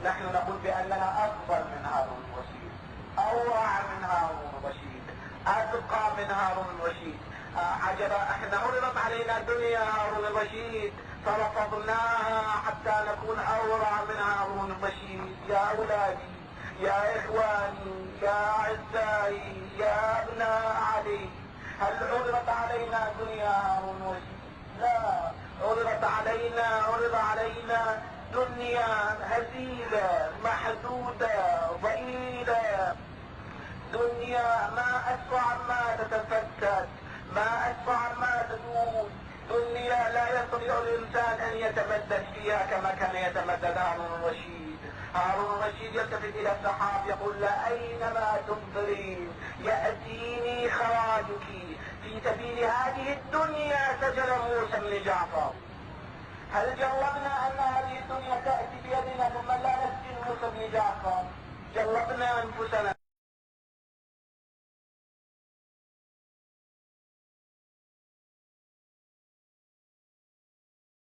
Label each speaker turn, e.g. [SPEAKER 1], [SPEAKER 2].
[SPEAKER 1] نحن نقول بأننا أفضل من هارون الرشيد، أورع من هارون الرشيد، أتقى من هارون الرشيد. عجبا، احنا عرضت علينا دنيا هارون الرشيد فرفضناها حتى نكون أورع من هارون الرشيد. يا أولادي، يا إخواني، يا أعزائي، يا أبناء علي، هل عرضت علينا دنيا هارون الرشيد؟ لا، عرض علينا دنيا هزيلة محدودة ضئيلة، دنيا ما أسرع ما تتفتت، ما أسرع ما تدوم، دنيا لا يستطيع الإنسان أن يتمدد فيها كما كان يتمدد هارون الرشيد. هارون الرشيد يلتفت إلى السحاب يقول لا أينما تنظرين يأتيني خراجك. في سبيل هذه الدنيا سجل موسى بن جعفر. هل جربنا أن هذه الدنيا تأتي بيدنا ثم لا نسجن موسى بن جعفر؟ جربنا أنفسنا.